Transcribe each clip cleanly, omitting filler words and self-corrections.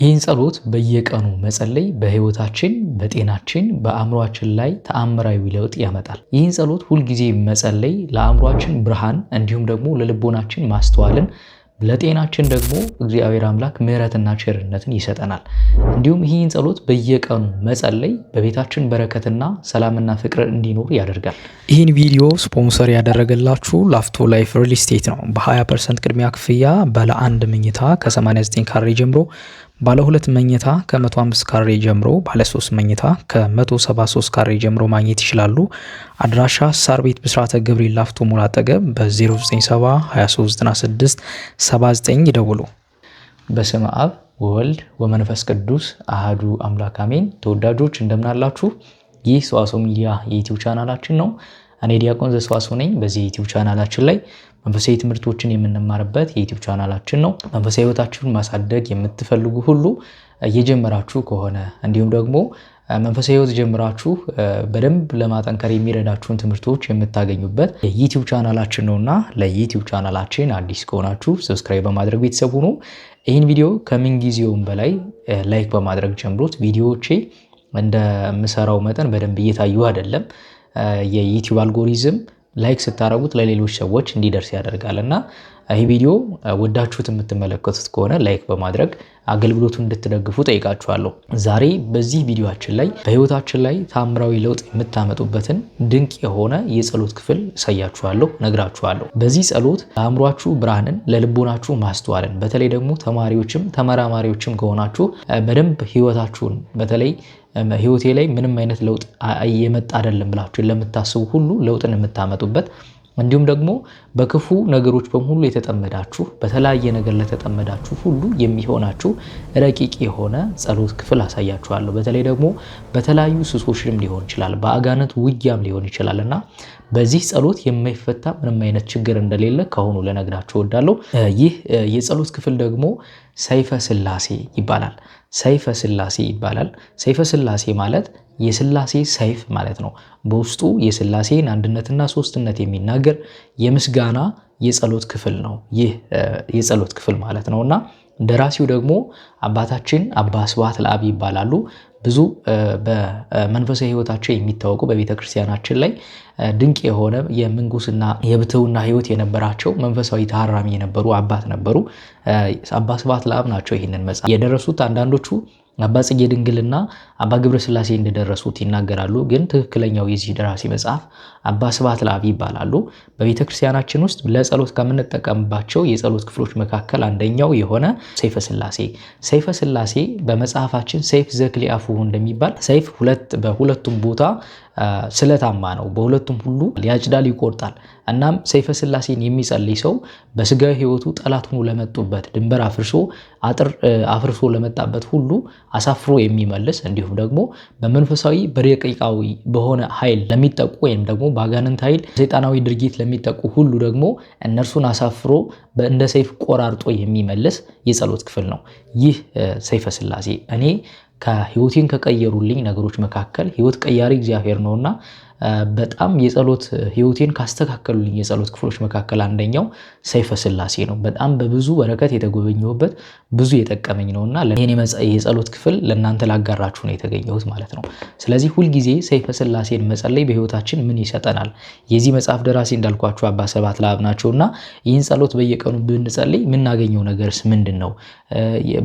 ይህን ጸሎት በየቀኑ መጸለይ በህይወታችን፣ በጤናችን፣ በአእምሯችን ላይ ተአምራዊ ለውጥ ያመጣል። ይህን ጸሎት ሁልጊዜ መጸለይ ለአእምሯችን ብርሃን እንዲሁም ደግሞ ለልቦናችን ማስተዋልን ለጤናችን ደግሞ እግዚአብሔር አምላክ ምሕረትና ቸርነትን ይሰጠናል። እንዲሁም ይህን ጸሎት በየቀኑ መጸለይ በቤታችን በረከትና ሰላምና ፍቅር እንዲኖር ያደርጋል። ይህን ቪዲዮ ስፖንሰር ያደረገላችሁ ላፍቶ ላይፍ ሪል ስቴት ነው። በ20% ቅድሚያ ክፍያ ባለ 1 መኝታ ከ89 ካሬ ጀምሮ፣ ባለ 2 መኝታ ከ105 ካሬ ጀምሮ፣ ባለ 3 መኝታ ከ173 ካሬ ጀምሮ ማግኘት ይችላሉ። አድራሻ ሳር ቤት ብስራተ ገብርኤል ላፍቶ ሞል አጠገብ በ0970 2396 79 ይደውሉ። በስመ አብ ወወልድ ወመንፈስ ቅዱስ አሃዱ አምላክ አሜን። ተወዳጆች እንደምናላችሁ፣ ይህ ሰዋስው ሚዲያ የዩቲዩብ ቻናላችን ነው። እኔ ዲያቆን ዘሰዋስው ነኝ። በዚህ የዩቲዩብ ቻናላችን ላይ መንፈሳዊ ትምህርቶችን የምንማርበት የዩቲዩብ ቻናላችን ነው። መንፈሳዊ ሕይወታችሁን ማሳደግ የምትፈልጉ ሁሉ እየጀመራችሁ ከሆነ እንዲሁም ደግሞ መንፈሳዊ ሕይወት ጀምራችሁ በደንብ ለማጠንከር የሚረዳችሁን ትምህርቶች የምታገኙበት የዩቲዩብ ቻናላችን ነውና ለዩቲዩብ ቻናላችን አዲስ ከሆናችሁ ሰብስክራይብ በማድረግ ቤተሰብ ሁኑ። ይህን ቪዲዮ ከምን ጊዜውም በላይ ላይክ በማድረግ ጀምሩት። ቪዲዮዎቼ እንደምሰራው መጠን በደንብ እየታዩ አይደለም። የዩቲዩብ አልጎሪዝም ላይክ ስታረጉት ለሌሎች ሰዎች እንዲደርስ ያደርጋልና ይህ ቪዲዮ ወዳችሁት የምትመለከቱት ከሆነ ላይክ በማድረግ አገልግሎቱን እንድትደግፉ ጠይቃችኋለሁ። ዛሬ በዚህ ቪዲዮአችን ላይ በህይወታችን ላይ ታምራዊ ለውጥ የምታመጡበትን ድንቅ የሆነ የጸሎት ክፍል እሳያችኋለሁ፣ ነግራችኋለሁ። በዚህ ጸሎት ለአእምሯችሁ ብርሃንን፣ ለልቦናችሁ ማስተዋልን፣ በተለይ ደግሞ ተማሪዎችም ተመራማሪዎችም ከሆናችሁ በደንብ ህይወታችሁን በተለይ ህይወቴ ላይ ምንም አይነት ለውጥ እየመጣ አይደለም ብላችሁ ለምታስቡ ሁሉ ለውጥን የምታመጡበት እንዲሁም ደግሞ በክፉ ነገሮች በሙሉ የተጠመዳችሁ በተለያየ ነገር ለተጠመዳችሁ ሁሉ የሚሆናችሁ ረቂቅ የሆነ ጸሎት ክፍል አሳያችኋለሁ። በተለይ ደግሞ በተለያዩ ሱሶችም ሊሆን ይችላል፣ በአጋንንት ውጊያም ሊሆን ይችላልና በዚህ ጸሎት የማይፈታ ምንም አይነት ችግር እንደሌለ ከሆኑ ለነግራችሁ እወዳለሁ። ይህ የጸሎት ክፍል ደግሞ ሰይፈ ስላሴ ይባላል። ሰይፈ ስላሴ ይባላል። ሰይፈ ስላሴ ማለት የስላሴ ሰይፍ ማለት ነው። በውስጡ የስላሴን አንድነትና ሶስትነት የሚናገር የምስጋና የጸሎት ክፍል ነው ይህ የጸሎት ክፍል ማለት ነውና ደራሲው ደግሞ አባታችን አባ ስብሐት ለአብ ይባላሉ። ብዙ በመንፈሳዊ ሕይወታቸው የሚታወቁ በቤተ ክርስቲያናችን ላይ ድንቅ የሆነ የምንኩስና የብሕትውና ሕይወት የነበራቸው መንፈሳዊ ታራሚ የነበሩ አባት ነበሩ። አባ ስብሐት ለአብ ናቸው ይህንን መጽሐፍ የደረሱት። አንዳንዶቹ አባ ጽጌ ድንግልና አባ ገብረ ስላሴ እንደደረሱት ይናገራሉ። ግን ትክክለኛው የዚህ ደራሲ መጽሐፍ አባ ስብሐት ለአብ ይባላሉ። በቤተ ክርስቲያናችን ውስጥ ለጸሎት ከምንጠቀምባቸው የጸሎት ክፍሎች መካከል አንደኛው የሆነ ሰይፈ ስላሴ። ሰይፈ ስላሴ በመጽሐፋችን ሰይፍ ዘክሊአፉሁ እንደሚባል ሰይፍ በሁለቱም ቦታ ስለታማ ነው። በሁለቱም ሁሉ ያጭዳል፣ ይቆርጣል። እናም ሰይፈ ስላሴን የሚጸልይ ሰው በስጋዊ ሕይወቱ ጠላት ሆኖ ለመጡበት ድንበር አጥር አፍርሶ ለመጣበት ሁሉ አሳፍሮ የሚመልስ እንዲሁም ደግሞ በመንፈሳዊ በረቂቃዊ በሆነ ኃይል ለሚጠቁ ወይም ደግሞ በአጋንንት ኃይል ሰይጣናዊ ድርጊት ለሚጠቁ ሁሉ ደግሞ እነርሱን አሳፍሮ እንደ ሰይፍ ቆራርጦ የሚመልስ የጸሎት ክፍል ነው ይህ ሰይፈ ስላሴ። እኔ ከህይወቴን ከቀየሩልኝ ነገሮች መካከል ህይወት ቀያሪ እግዚአብሔር ነውና በጣም የጸሎት ህይወቴን ካስተካከሉልኝ የጸሎት ክፍሎች መካከል አንደኛው ሰይፈ ስላሴ ነው። በጣም በብዙ በረከት የተጎበኘሁበት ብዙ የጠቀመኝ ነውና ለኔ የጸሎት ክፍል ለእናንተ ላጋራችሁ ነው የተገኘሁት ማለት ነው። ስለዚህ ሁልጊዜ ሰይፈ ስላሴን መጸለይ በህይወታችን ምን ይሰጠናል? የዚህ መጽሐፍ ደራሲ እንዳልኳችሁ አባ ስብሐት ለአብ ናቸውና ይህን ጸሎት በየቀኑ ብንጸልይ የምናገኘው ነገርስ ምንድን ነው?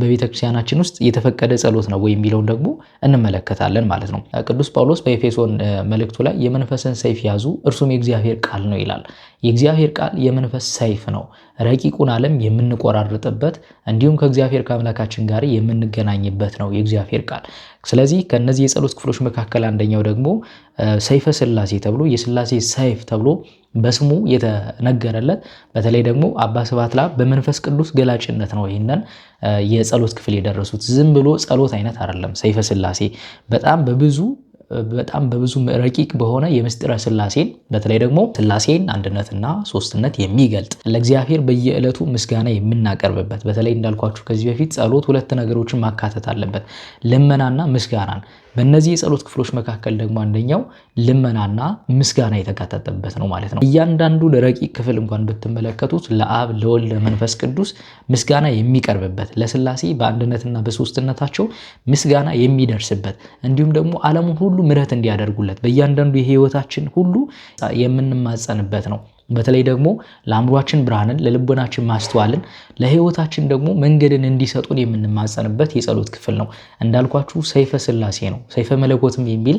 በቤተ ክርስቲያናችን ውስጥ የተፈቀደ ጸሎት ነው ወይ የሚለውን ደግሞ እንመለከታለን ማለት ነው። ቅዱስ ጳውሎስ በኤፌሶን መልእክቱ ላይ የመንፈስን ሰይፍ ያዙ እርሱም የእግዚአብሔር ቃል ነው ይላል። የእግዚአብሔር ቃል የመንፈስ ሰይፍ ነው፣ ረቂቁን ዓለም የምንቆራርጥበት እንዲሁም ከእግዚአብሔር ከአምላካችን ጋር የምንገናኝበት ነው የእግዚአብሔር ቃል። ስለዚህ ከነዚህ የጸሎት ክፍሎች መካከል አንደኛው ደግሞ ሰይፈ ስላሴ ተብሎ የስላሴ ሰይፍ ተብሎ በስሙ የተነገረለት በተለይ ደግሞ አባ ስብሐት ለአብ በመንፈስ ቅዱስ ገላጭነት ነው ይህንን የጸሎት ክፍል የደረሱት። ዝም ብሎ ጸሎት አይነት አይደለም። ሰይፈ ስላሴ በጣም በብዙ ረቂቅ በሆነ የምስጢረ ስላሴን በተለይ ደግሞ ስላሴን አንድነትና ሶስትነት የሚገልጥ ለእግዚአብሔር በየዕለቱ ምስጋና የምናቀርብበት በተለይ እንዳልኳችሁ ከዚህ በፊት ጸሎት ሁለት ነገሮችን ማካተት አለበት፣ ልመናና ምስጋናን። በእነዚህ የጸሎት ክፍሎች መካከል ደግሞ አንደኛው ልመናና ምስጋና የተካተተበት ነው ማለት ነው። እያንዳንዱ ረቂቅ ክፍል እንኳን ብትመለከቱት ለአብ ለወልድ ለመንፈስ ቅዱስ ምስጋና የሚቀርብበት፣ ለስላሴ በአንድነትና በሶስትነታቸው ምስጋና የሚደርስበት፣ እንዲሁም ደግሞ ዓለሙን ሁሉ ምሕረት እንዲያደርጉለት በእያንዳንዱ የህይወታችን ሁሉ የምንማጸንበት ነው። በተለይ ደግሞ ለአእምሯችን ብርሃንን ለልቦናችን ማስተዋልን ለህይወታችን ደግሞ መንገድን እንዲሰጡን የምንማጸንበት የጸሎት ክፍል ነው። እንዳልኳችሁ ሰይፈ ስላሴ ነው። ሰይፈ መለኮትም የሚል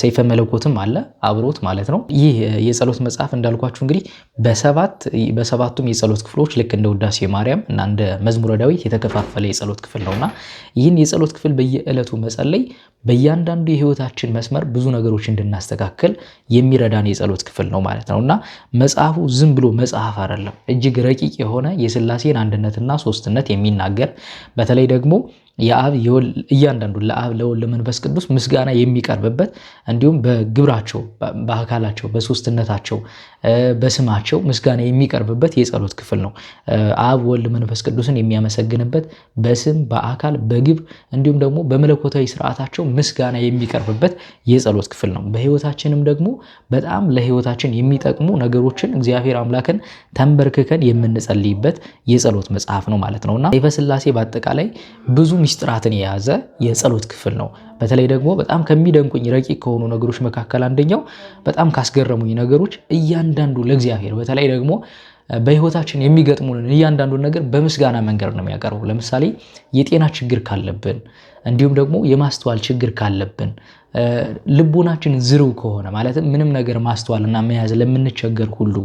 ሰይፈ መለኮትም አለ አብሮት ማለት ነው። ይህ የጸሎት መጽሐፍ እንዳልኳችሁ እንግዲህ በሰባቱም የጸሎት ክፍሎች ልክ እንደ ውዳሴ ማርያም እና እንደ መዝሙረ ዳዊት የተከፋፈለ የጸሎት ክፍል ነውና ይህን የጸሎት ክፍል በየዕለቱ መጸለይ በእያንዳንዱ የህይወታችን መስመር ብዙ ነገሮች እንድናስተካከል የሚረዳን የጸሎት ክፍል ነው ማለት ነውና መጽሐፉ ዝም ብሎ መጽሐፍ አይደለም። እጅግ ረቂቅ የሆነ የስላሴን አንድነትና ሶስትነት የሚናገር በተለይ ደግሞ የአብ እያንዳንዱ ለአብ ለወልድ ለመንፈስ ቅዱስ ምስጋና የሚቀርብበት እንዲሁም በግብራቸው በአካላቸው በሶስትነታቸው በስማቸው ምስጋና የሚቀርብበት የጸሎት ክፍል ነው። አብ ወልድ መንፈስ ቅዱስን የሚያመሰግንበት በስም በአካል በግብር እንዲሁም ደግሞ በመለኮታዊ ስርዓታቸው ምስጋና የሚቀርብበት የጸሎት ክፍል ነው። በህይወታችንም ደግሞ በጣም ለህይወታችን የሚጠቅሙ ነገሮችን እግዚአብሔር አምላክን ተንበርክከን የምንጸልይበት የጸሎት መጽሐፍ ነው ማለት ነውና ሰይፈ ስላሴ በአጠቃላይ ብዙ ሚስጥራትን የያዘ የጸሎት ክፍል ነው። በተለይ ደግሞ በጣም ከሚደንቁኝ ረቂቅ ከሆኑ ነገሮች መካከል አንደኛው በጣም ካስገረሙኝ ነገሮች እያንዳንዱ ለእግዚአብሔር በተለይ ደግሞ በህይወታችን የሚገጥሙንን እያንዳንዱን ነገር በምስጋና መንገድ ነው የሚያቀርበው። ለምሳሌ የጤና ችግር ካለብን እንዲሁም ደግሞ የማስተዋል ችግር ካለብን ልቦናችን ዝርው ከሆነ ማለትም ምንም ነገር ማስተዋልና መያዝ ለምንቸገር ሁሉ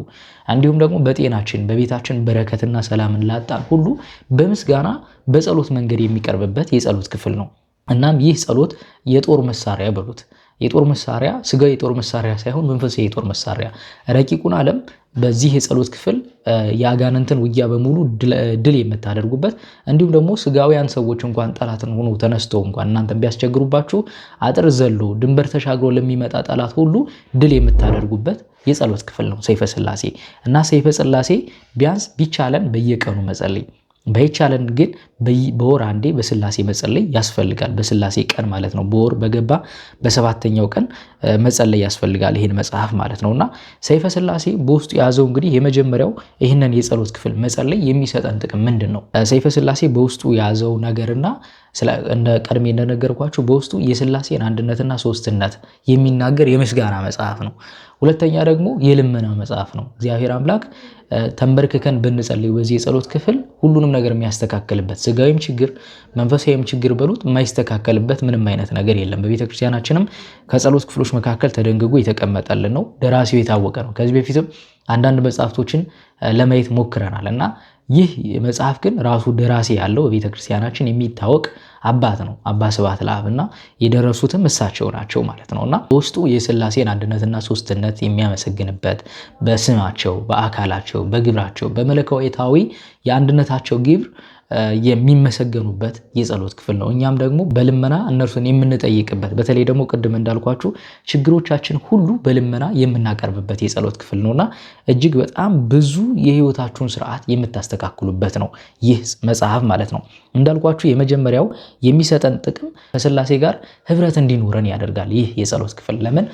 እንዲሁም ደግሞ በጤናችን በቤታችን በረከትና ሰላምን ላጣን ሁሉ በምስጋና በጸሎት መንገድ የሚቀርብበት የጸሎት ክፍል ነው። እናም ይህ ጸሎት የጦር መሳሪያ በሉት። የጦር መሳሪያ ስጋዊ የጦር መሳሪያ ሳይሆን መንፈሳዊ የጦር መሳሪያ ረቂቁን ዓለም በዚህ የጸሎት ክፍል የአጋንንትን ውጊያ በሙሉ ድል የምታደርጉበት እንዲሁም ደግሞ ስጋውያን ሰዎች እንኳን ጠላትን ሆኖ ተነስተው እንኳን እናንተን ቢያስቸግሩባችሁ አጥር ዘሎ ድንበር ተሻግሮ ለሚመጣ ጠላት ሁሉ ድል የምታደርጉበት የጸሎት ክፍል ነው ሰይፈ ስላሴ። እና ሰይፈ ስላሴ ቢያንስ ቢቻለን በየቀኑ መጸለይ ባይቻለን ግን በወር አንዴ በስላሴ መጸለይ ያስፈልጋል። በስላሴ ቀን ማለት ነው። በወር በገባ በሰባተኛው ቀን መጸለይ ያስፈልጋል ይሄን መጽሐፍ ማለት ነውና ሰይፈ ስላሴ በውስጡ ያዘው እንግዲህ የመጀመሪያው ይህንን የጸሎት ክፍል መጸለይ የሚሰጠን ጥቅም ምንድን ነው? ሰይፈ ስላሴ በውስጡ ያዘው ነገርና እንደ ቀድሜ እንደነገርኳችሁ በውስጡ የስላሴን አንድነትና ሶስትነት የሚናገር የምስጋና መጽሐፍ ነው። ሁለተኛ ደግሞ የልመና መጽሐፍ ነው። እግዚአብሔር አምላክ ተንበርክከን ብንጸልይ በዚህ የጸሎት ክፍል ሁሉንም ነገር የሚያስተካክልበት ስጋዊም ችግር መንፈሳዊም ችግር በሉት የማይስተካከልበት ምንም አይነት ነገር የለም። በቤተ ክርስቲያናችንም ከጸሎት ክፍሎች መካከል ተደንግጎ የተቀመጠልን ነው። ደራሲው የታወቀ ነው። ከዚህ በፊትም አንዳንድ መጽሐፍቶችን ለማየት ሞክረናል እና ይህ መጽሐፍ ግን ራሱ ደራሲ ያለው በቤተ ክርስቲያናችን የሚታወቅ አባት ነው። አባ ስብሐት ለአብና የደረሱትም እሳቸው ናቸው ማለት ነውና በውስጡ የስላሴን አንድነትና ሶስትነት የሚያመሰግንበት በስማቸው በአካላቸው በግብራቸው በመለኮታዊ የአንድነታቸው ግብር የሚመሰገኑበት የጸሎት ክፍል ነው። እኛም ደግሞ በልመና እነርሱን የምንጠይቅበት በተለይ ደግሞ ቅድም እንዳልኳችሁ ችግሮቻችን ሁሉ በልመና የምናቀርብበት የጸሎት ክፍል ነውና እጅግ በጣም ብዙ የህይወታችሁን ስርዓት የምታስተካክሉበት ነው ይህ መጽሐፍ ማለት ነው። እንዳልኳችሁ የመጀመሪያው የሚሰጠን ጥቅም ከስላሴ ጋር ህብረት እንዲኖረን ያደርጋል ይህ የጸሎት ክፍል። ለምን?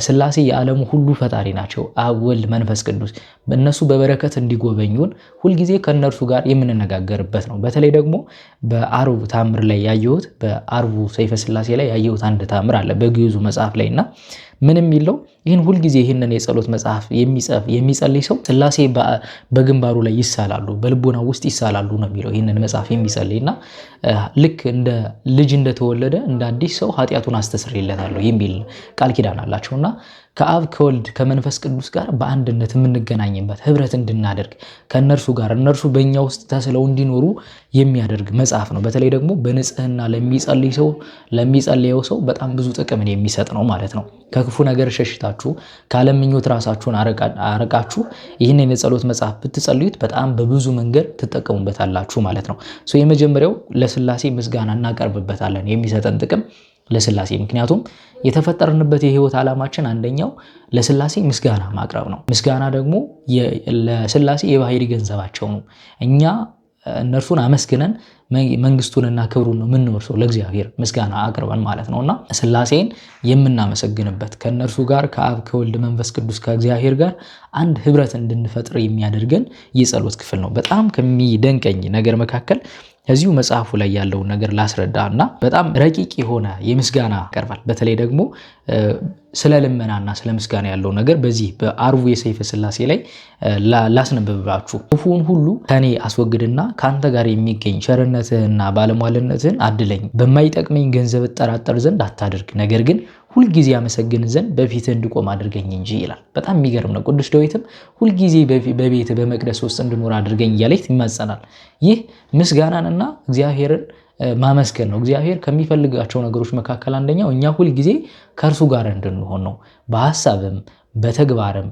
ስላሴ የዓለሙ ሁሉ ፈጣሪ ናቸው። አብ ወልድ መንፈስ ቅዱስ እነሱ በበረከት እንዲጎበኙን ሁልጊዜ ከእነርሱ ጋር የምንነጋገርበት ነው። በተለይ ደግሞ በአርቡ ታምር ላይ ያየሁት በአርቡ ሰይፈ ስላሴ ላይ ያየሁት አንድ ታምር አለ በግዕዙ መጽሐፍ ላይ እና ምን የሚለው ይህን ሁልጊዜ ይህንን የጸሎት መጽሐፍ የሚጸልይ ሰው ስላሴ በግንባሩ ላይ ይሳላሉ በልቦና ውስጥ ይሳላሉ ነው የሚለው። ይህንን መጽሐፍ የሚጸልይና ልክ እንደ ልጅ እንደተወለደ እንደ አዲስ ሰው ኃጢአቱን አስተሰርይለታለሁ የሚል ቃል ኪዳን አላቸውና ከአብ ከወልድ ከመንፈስ ቅዱስ ጋር በአንድነት የምንገናኝበት ህብረት እንድናደርግ ከእነርሱ ጋር እነርሱ በእኛ ውስጥ ተስለው እንዲኖሩ የሚያደርግ መጽሐፍ ነው። በተለይ ደግሞ በንጽህና ለሚጸልየው ሰው በጣም ብዙ ጥቅምን የሚሰጥ ነው ማለት ነው። ከክፉ ነገር ሸሽታችሁ ከዓለም ምኞት ራሳችሁን አረቃችሁ ይህንን የጸሎት መጽሐፍ ብትጸልዩት በጣም በብዙ መንገድ ትጠቀሙበታላችሁ ማለት ነው። የመጀመሪያው ለስላሴ ምስጋና እናቀርብበታለን የሚሰጠን ጥቅም ለስላሴ። ምክንያቱም የተፈጠርንበት የህይወት ዓላማችን አንደኛው ለስላሴ ምስጋና ማቅረብ ነው። ምስጋና ደግሞ ለስላሴ የባህሪ ገንዘባቸው ነው። እኛ እነርሱን አመስግነን መንግስቱንና ክብሩን ነው የምንወርሰው ለእግዚአብሔር ምስጋና አቅርበን ማለት ነውና ሥላሴን የምናመሰግንበት ከእነርሱ ጋር ከአብ ከወልድ መንፈስ ቅዱስ ከእግዚአብሔር ጋር አንድ ህብረት እንድንፈጥር የሚያደርገን የጸሎት ክፍል ነው። በጣም ከሚደንቀኝ ነገር መካከል እዚሁ መጽሐፉ ላይ ያለውን ነገር ላስረዳና በጣም ረቂቅ የሆነ የምስጋና ያቀርባል። በተለይ ደግሞ ስለ ልመናና ስለ ምስጋና ያለው ነገር በዚህ በአርቡ የሰይፈ ሥላሴ ላይ ላስነብባችሁ። ክፉውን ሁሉ ከኔ አስወግድና ካንተ ጋር የሚገኝ ቸርነትህና ባለሟልነትህን አድለኝ። በማይጠቅመኝ ገንዘብ እጠራጠር ዘንድ አታድርግ፣ ነገር ግን ሁልጊዜ አመሰግን ዘንድ በፊትህ እንድቆም አድርገኝ እንጂ ይላል። በጣም የሚገርም ነው። ቅዱስ ዳዊትም ሁልጊዜ በቤት በመቅደስ ውስጥ እንድኖር አድርገኝ እያለ ይማጸናል። ይህ ምስጋናንና እግዚአብሔርን ማመስገን ነው። እግዚአብሔር ከሚፈልጋቸው ነገሮች መካከል አንደኛው እኛ ሁልጊዜ ከእርሱ ጋር እንድንሆን ነው። በሐሳብም በተግባርም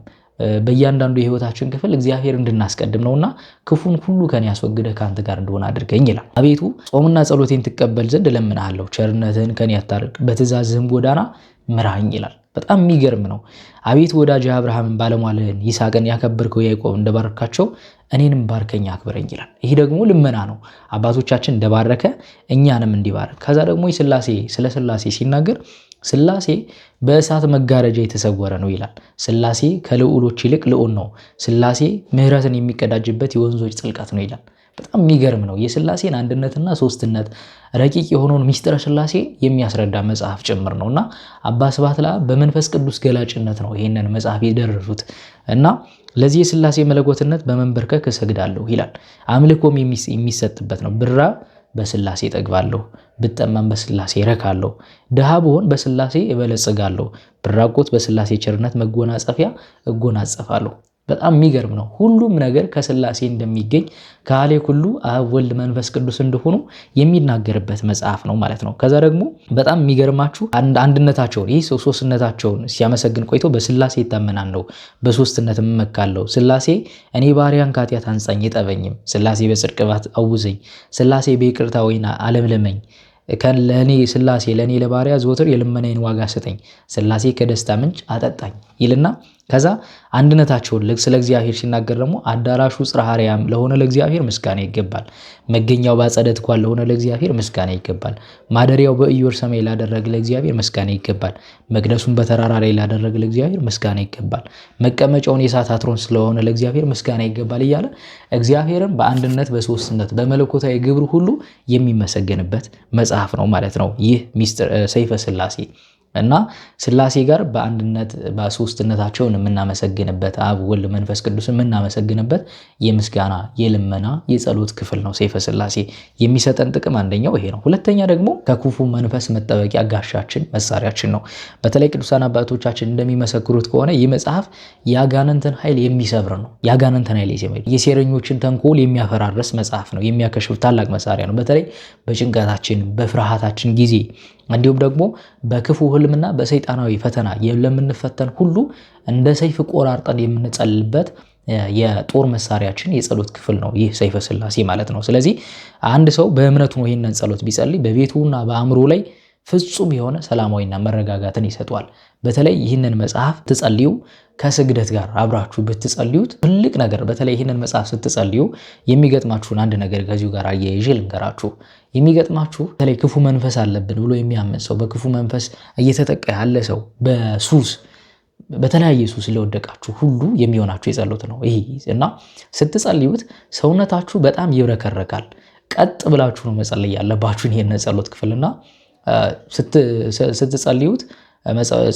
በእያንዳንዱ የህይወታችን ክፍል እግዚአብሔር እንድናስቀድም ነውና ክፉን ሁሉ ከኔ ያስወግደህ ከአንተ ጋር እንደሆነ አድርገኝ ይላል። አቤቱ ጾምና ጸሎቴን ትቀበል ዘንድ እለምንሃለሁ፣ ቸርነትህን ከኔ አታርቅ፣ በትእዛዝህም ጎዳና ምራኝ ይላል። በጣም የሚገርም ነው። አቤቱ ወዳጅ አብርሃምን ባለሟልህን ይስሐቅን ያከበርከው ያዕቆብ እንደባረካቸው እኔንም ባርከኝ አክብረኝ ይላል። ይህ ደግሞ ልመና ነው። አባቶቻችን እንደባረከ እኛንም እንዲባረክ። ከዛ ደግሞ ስለ ሥላሴ ሲናገር ሥላሴ በእሳት መጋረጃ የተሰወረ ነው ይላል። ሥላሴ ከልዑሎች ይልቅ ልዑል ነው። ሥላሴ ምሕረትን የሚቀዳጅበት የወንዞች ጥልቀት ነው ይላል። በጣም የሚገርም ነው። የሥላሴን አንድነትና ሶስትነት ረቂቅ የሆነውን ሚስጥረ ሥላሴ የሚያስረዳ መጽሐፍ ጭምር ነውና አባ ስብሐት ለአብ በመንፈስ ቅዱስ ገላጭነት ነው ይህንን መጽሐፍ የደረሱት እና ለዚህ የሥላሴ መለኮትነት በመንበርከክ እሰግዳለሁ ይላል። አምልኮም የሚሰጥበት ነው። ብራብ በሥላሴ እጠግባለሁ፣ ብጠማም በሥላሴ እረካለሁ፣ ድሃ ብሆን በሥላሴ እበለጽጋለሁ፣ ብራቆት በሥላሴ ቸርነት መጎናጸፊያ እጎናጸፋለሁ። በጣም የሚገርም ነው። ሁሉም ነገር ከሥላሴ እንደሚገኝ ካሌ ሁሉ አብ ወልድ መንፈስ ቅዱስ እንደሆኑ የሚናገርበት መጽሐፍ ነው ማለት ነው። ከዛ ደግሞ በጣም የሚገርማችሁ አንድነታቸውን ይህ ሶስትነታቸውን ሲያመሰግን ቆይቶ በሥላሴ ይታመናለሁ፣ በሶስትነት እመካለሁ፣ ሥላሴ እኔ ባሪያን ከኃጢአት አንጻኝ ይጠበኝም፣ ሥላሴ በጽድቅ ባት አውዘኝ፣ ሥላሴ በይቅርታ ወይን አለምልመኝ፣ ለእኔ ሥላሴ ለእኔ ለባሪያ ዘወትር የልመናዬን ዋጋ ስጠኝ፣ ሥላሴ ከደስታ ምንጭ አጠጣኝ ይልና ከዛ አንድነታቸውን ስለ እግዚአብሔር ሲናገር ደግሞ አዳራሹ ጽርሐ አርያም ለሆነ ለእግዚአብሔር ምስጋና ይገባል፣ መገኛው በአጸደ ትኳን ለሆነ ለእግዚአብሔር ምስጋና ይገባል፣ ማደሪያው በኢዮር ሰማይ ላደረገ ለእግዚአብሔር ምስጋና ይገባል፣ መቅደሱን በተራራ ላይ ላደረገ ለእግዚአብሔር ምስጋና ይገባል፣ መቀመጫውን የእሳት አትሮን ስለሆነ ለእግዚአብሔር ምስጋና ይገባል እያለ እግዚአብሔርን በአንድነት በሶስትነት በመለኮታዊ ግብር ሁሉ የሚመሰገንበት መጽሐፍ ነው ማለት ነው ይህ ሚስጥር ሰይፈ ሥላሴ። እና ሥላሴ ጋር በአንድነት በሶስትነታቸውን የምናመሰግንበት አብ ወልድ መንፈስ ቅዱስን የምናመሰግንበት የምስጋና የልመና የጸሎት ክፍል ነው ሰይፈ ሥላሴ። የሚሰጠን ጥቅም አንደኛው ይሄ ነው። ሁለተኛ ደግሞ ከክፉ መንፈስ መጠበቂያ ጋሻችን መሳሪያችን ነው። በተለይ ቅዱሳን አባቶቻችን እንደሚመሰክሩት ከሆነ ይህ መጽሐፍ የአጋንንትን ኃይል የሚሰብር ነው። የአጋንንትን ኃይል የሴረኞችን ተንኮል የሚያፈራርስ መጽሐፍ ነው። የሚያከሽፍ ታላቅ መሳሪያ ነው። በተለይ በጭንቀታችን በፍርሃታችን ጊዜ እንዲሁም ደግሞ በክፉ ህልምና በሰይጣናዊ ፈተና ለምንፈተን ሁሉ እንደ ሰይፍ ቆራርጠን የምንጸልልበት የጦር መሳሪያችን የጸሎት ክፍል ነው ይህ ሰይፈ ሥላሴ ማለት ነው። ስለዚህ አንድ ሰው በእምነቱ ነው ይህንን ጸሎት ቢጸልይ በቤቱና በአእምሮ ላይ ፍጹም የሆነ ሰላማዊና መረጋጋትን ይሰጧል። በተለይ ይህንን መጽሐፍ ትጸልዩ ከስግደት ጋር አብራችሁ ብትጸልዩት ትልቅ ነገር። በተለይ ይህንን መጽሐፍ ስትጸልዩ የሚገጥማችሁን አንድ ነገር ከዚሁ ጋር አያይዤ ልንገራችሁ። የሚገጥማችሁ በተለይ ክፉ መንፈስ አለብን ብሎ የሚያምን ሰው፣ በክፉ መንፈስ እየተጠቃ ያለ ሰው፣ በተለያየ ሱስ ለወደቃችሁ ሁሉ የሚሆናችሁ የጸሎት ነው ይሄ እና ስትጸልዩት ሰውነታችሁ በጣም ይብረከረካል። ቀጥ ብላችሁ ነው መጸለይ ያለባችሁን ይሄን ጸሎት ክፍልና ስትጸልዩት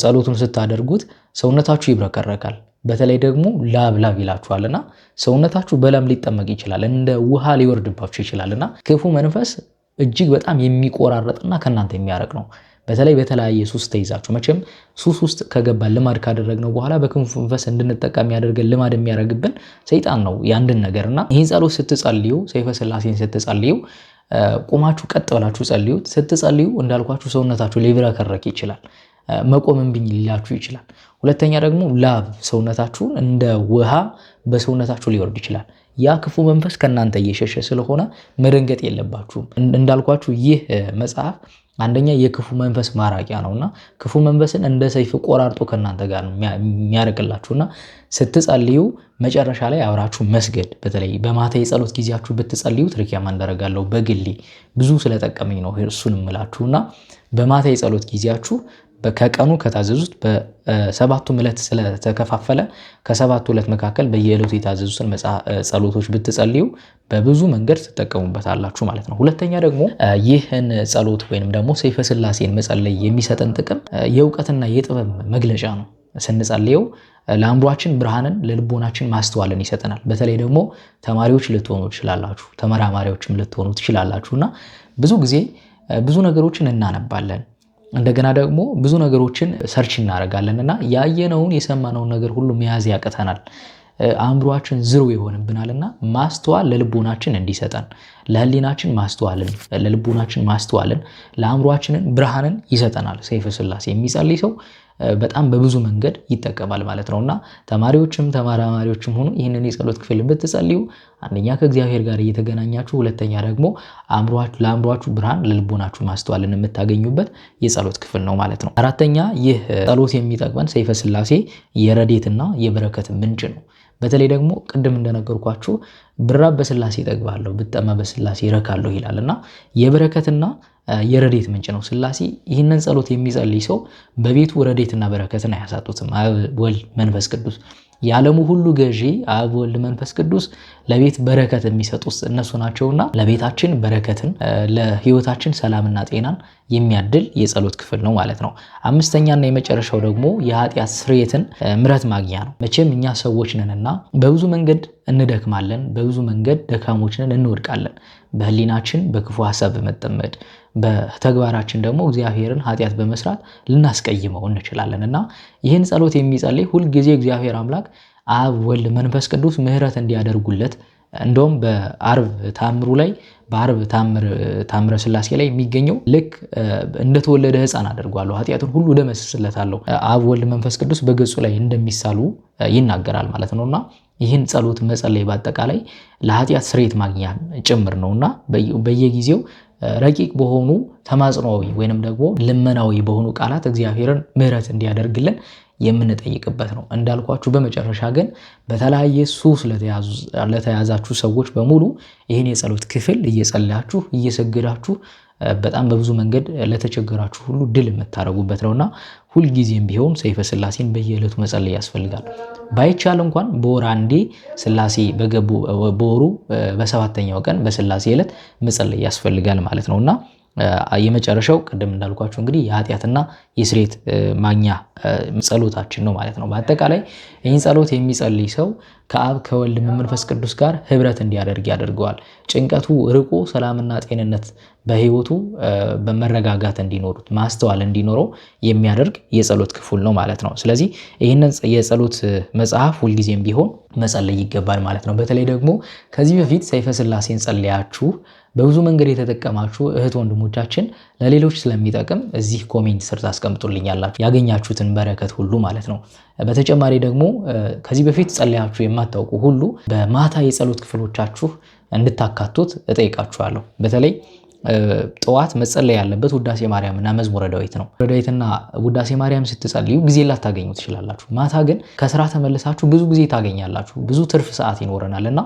ጸሎቱን ስታደርጉት ሰውነታችሁ ይብረከረካል። በተለይ ደግሞ ላብ ይላችኋልና ሰውነታችሁ በላም ሊጠመቅ ይችላል፣ እንደ ውሃ ሊወርድባችሁ ይችላልና ክፉ መንፈስ እጅግ በጣም የሚቆራረጥና ከናንተ የሚያርቅ ነው። በተለይ በተለያየ ሱስ ተይዛችሁ መቼም ሱስ ውስጥ ከገባን ልማድ ካደረግነው በኋላ በክፉ መንፈስ እንድንጠቀም ያደርገን ልማድ የሚያደርግብን ሰይጣን ነው ያንድን ነገርና ይህን ጸሎት ስትጸልዩ ሰይፈ ሥላሴን ስትጸልዩ ቁማችሁ ቀጥ ብላችሁ ጸልዩት። ስትጸልዩ እንዳልኳችሁ ሰውነታችሁ ሊብረከረክ ይችላል፣ መቆም እምቢኝ ሊላችሁ ይችላል። ሁለተኛ ደግሞ ላብ ሰውነታችሁን እንደ ውሃ በሰውነታችሁ ሊወርድ ይችላል። ያ ክፉ መንፈስ ከናንተ እየሸሸ ስለሆነ መደንገጥ የለባችሁም። እንዳልኳችሁ ይህ መጽሐፍ አንደኛ የክፉ መንፈስ ማራቂያ ነውና ክፉ መንፈስን እንደ ሰይፍ ቆራርጦ ከናንተ ጋር የሚያርቅላችሁና ስትጸልዩ መጨረሻ ላይ አብራችሁ መስገድ በተለይ በማታ የጸሎት ጊዜያችሁ ብትጸልዩ ትሪኪያማ እንዳረጋለሁ በግሌ ብዙ ስለጠቀመኝ ነው እሱን እምላችሁና በማታ የጸሎት ጊዜያችሁ ከቀኑ ከታዘዙት በሰባቱ ዕለት ስለተከፋፈለ ከሰባቱ ዕለት መካከል በየዕለቱ የታዘዙትን ጸሎቶች ብትጸልዩ በብዙ መንገድ ትጠቀሙበታላችሁ ማለት ነው። ሁለተኛ ደግሞ ይህን ጸሎት ወይንም ደግሞ ሰይፈ ሥላሴን መጸለይ የሚሰጠን ጥቅም የእውቀትና የጥበብ መግለጫ ነው። ስንጸልየው ለአእምሯችን ብርሃንን ለልቦናችን ማስተዋልን ይሰጠናል። በተለይ ደግሞ ተማሪዎች ልትሆኑ ትችላላችሁ፣ ተመራማሪዎችም ልትሆኑ ትችላላችሁና ብዙ ጊዜ ብዙ ነገሮችን እናነባለን እንደገና ደግሞ ብዙ ነገሮችን ሰርች እናደርጋለን እና ያየነውን የሰማነውን ነገር ሁሉ መያዝ ያቅተናል። አእምሯችን ዝሩ ይሆንብናልና ማስተዋል ለልቦናችን እንዲሰጠን ለህሊናችን ማስተዋልን ለልቦናችን ማስተዋልን ለአእምሯችን ብርሃንን ይሰጠናል። ሰይፈ ሥላሴ የሚጸልይ ሰው በጣም በብዙ መንገድ ይጠቀማል ማለት ነውና ተማሪዎችም ተመራማሪዎችም ሆኑ ይህንን የጸሎት ክፍል ብትጸልዩ አንደኛ ከእግዚአብሔር ጋር እየተገናኛችሁ ሁለተኛ ደግሞ ለአእምሯችሁ ብርሃን ለልቦናችሁ ማስተዋልን የምታገኙበት የጸሎት ክፍል ነው ማለት ነው። አራተኛ ይህ ጸሎት የሚጠቅመን ሰይፈ ሥላሴ የረድኤትና የበረከት ምንጭ ነው። በተለይ ደግሞ ቅድም እንደነገርኳችሁ ብራብ በሥላሴ እጠግባለሁ ብጠማ በሥላሴ እረካለሁ ይላልና የበረከትና የረድኤት ምንጭ ነው ሥላሴ። ይህንን ጸሎት የሚጸልይ ሰው በቤቱ ረድኤትና በረከትን አያሳጡትም። አብ ወልድ መንፈስ ቅዱስ የዓለሙ ሁሉ ገዢ አብ ወልድ መንፈስ ቅዱስ ለቤት በረከት የሚሰጡት እነሱ ናቸውና ለቤታችን በረከትን ለህይወታችን ሰላምና ጤናን የሚያድል የጸሎት ክፍል ነው ማለት ነው። አምስተኛና የመጨረሻው ደግሞ የኃጢአት ስርየትን ምሕረት ማግኛ ነው። መቼም እኛ ሰዎች ነንና በብዙ መንገድ እንደክማለን፣ በብዙ መንገድ ደካሞች ነን፣ እንወድቃለን። በህሊናችን በክፉ ሐሳብ በመጠመድ በተግባራችን ደግሞ እግዚአብሔርን ኃጢአት በመስራት ልናስቀይመው እንችላለንና ይህን ጸሎት የሚጸልይ ሁልጊዜ እግዚአብሔር አምላክ አብ ወልድ መንፈስ ቅዱስ ምሕረት እንዲያደርጉለት እንደውም በአርብ ታምሩ ላይ በአርብ ታምረ ሥላሴ ላይ የሚገኘው ልክ እንደተወለደ ሕፃን አደርጓለሁ ኃጢአቱን ሁሉ ደመስስለታለሁ አብ ወልድ መንፈስ ቅዱስ በገጹ ላይ እንደሚሳሉ ይናገራል ማለት ነውና ይህን ጸሎት መጸለይ በአጠቃላይ ለኃጢአት ስርየት ማግኛ ጭምር ነውና በየጊዜው ረቂቅ በሆኑ ተማጽኖዊ ወይንም ደግሞ ልመናዊ በሆኑ ቃላት እግዚአብሔርን ምሕረት እንዲያደርግልን የምንጠይቅበት ነው። እንዳልኳችሁ በመጨረሻ ግን በተለያየ ሱስ ለተያዛችሁ ሰዎች በሙሉ ይህን የጸሎት ክፍል እየጸለያችሁ እየሰገዳችሁ በጣም በብዙ መንገድ ለተቸገራችሁ ሁሉ ድል የምታደርጉበት ነውና ሁልጊዜም ቢሆን ሰይፈ ሥላሴን በየዕለቱ መጸለይ ያስፈልጋል። ባይቻል እንኳን በወር አንዴ ሥላሴ በገቡ በወሩ በሰባተኛው ቀን በሥላሴ ዕለት መጸለይ ያስፈልጋል ማለት ነውና የመጨረሻው ቅድም እንዳልኳችሁ እንግዲህ የኃጢአትና የስርየት ማግኛ ጸሎታችን ነው ማለት ነው። በአጠቃላይ ይህን ጸሎት የሚጸልይ ሰው ከአብ ከወልድ መንፈስ ቅዱስ ጋር ህብረት እንዲያደርግ ያደርገዋል። ጭንቀቱ ርቆ ሰላምና ጤንነት በህይወቱ በመረጋጋት እንዲኖሩት ማስተዋል እንዲኖረው የሚያደርግ የጸሎት ክፍል ነው ማለት ነው። ስለዚህ ይህንን የጸሎት መጽሐፍ ሁልጊዜም ቢሆን መጸለይ ይገባል ማለት ነው። በተለይ ደግሞ ከዚህ በፊት ሰይፈ ሥላሴን ጸልያችሁ በብዙ መንገድ የተጠቀማችሁ እህት ወንድሞቻችን ለሌሎች ስለሚጠቅም እዚህ ኮሜንት ስር ታስቀምጡልኛላችሁ ያገኛችሁትን በረከት ሁሉ ማለት ነው። በተጨማሪ ደግሞ ከዚህ በፊት ጸልያችሁ የማታውቁ ሁሉ በማታ የጸሎት ክፍሎቻችሁ እንድታካቱት እጠይቃችኋለሁ። በተለይ ጠዋት መጸለይ ያለበት ውዳሴ ማርያም እና መዝሙረ ዳዊት ነው። ዳዊትና ውዳሴ ማርያም ስትጸልዩ ጊዜ ላታገኙ ትችላላችሁ። ማታ ግን ከስራ ተመልሳችሁ ብዙ ጊዜ ታገኛላችሁ። ብዙ ትርፍ ሰዓት ይኖረናልና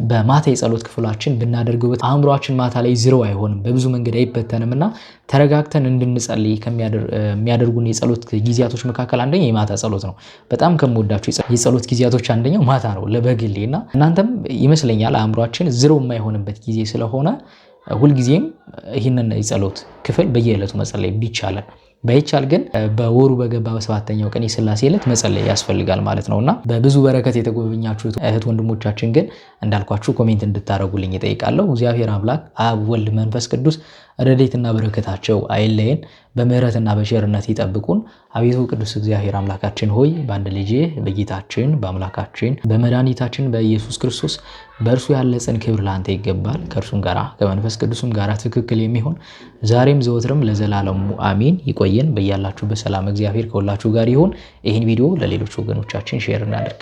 በማታ የጸሎት ክፍላችን ብናደርገው አእምሯችን ማታ ላይ ዝሮ አይሆንም፣ በብዙ መንገድ አይበተንምና ተረጋግተን እንድንጸልይ ከሚያደርጉን የጸሎት ጊዜያቶች መካከል አንደኛው የማታ ጸሎት ነው። በጣም ከምወዳችሁ የጸሎት ጊዜያቶች አንደኛው ማታ ነው ለበግሌና እናንተም ይመስለኛል አእምሯችን ዝሮ የማይሆንበት ጊዜ ስለሆነ ሁልጊዜም ይህንን የጸሎት ክፍል በየዕለቱ መጸለይ ቢቻለን ባይቻል ግን በወሩ በገባ በሰባተኛው ቀን የሥላሴ ዕለት መጸለይ ያስፈልጋል ማለት ነውና በብዙ በረከት የተጎበኛችሁት እህት ወንድሞቻችን ግን እንዳልኳችሁ ኮሜንት እንድታረጉልኝ እጠይቃለሁ። እግዚአብሔር አምላክ አብ ወልድ መንፈስ ቅዱስ ረድኤትና በረከታቸው አይለየን፣ በምህረትና በቸርነት ይጠብቁን። አቤቱ ቅዱስ እግዚአብሔር አምላካችን ሆይ በአንድ ልጅ በጌታችን በአምላካችን በመድኃኒታችን በኢየሱስ ክርስቶስ በእርሱ ያለ ጽን ክብር ለአንተ ይገባል። ከእርሱም ጋራ ከመንፈስ ቅዱስም ጋራ ትክክል የሚሆን ዛሬም ዘወትርም ለዘላለሙ አሜን። ይቆየን። በያላችሁ በሰላም እግዚአብሔር ከሁላችሁ ጋር ይሁን። ይህን ቪዲዮ ለሌሎች ወገኖቻችን ሼር እናድርግ።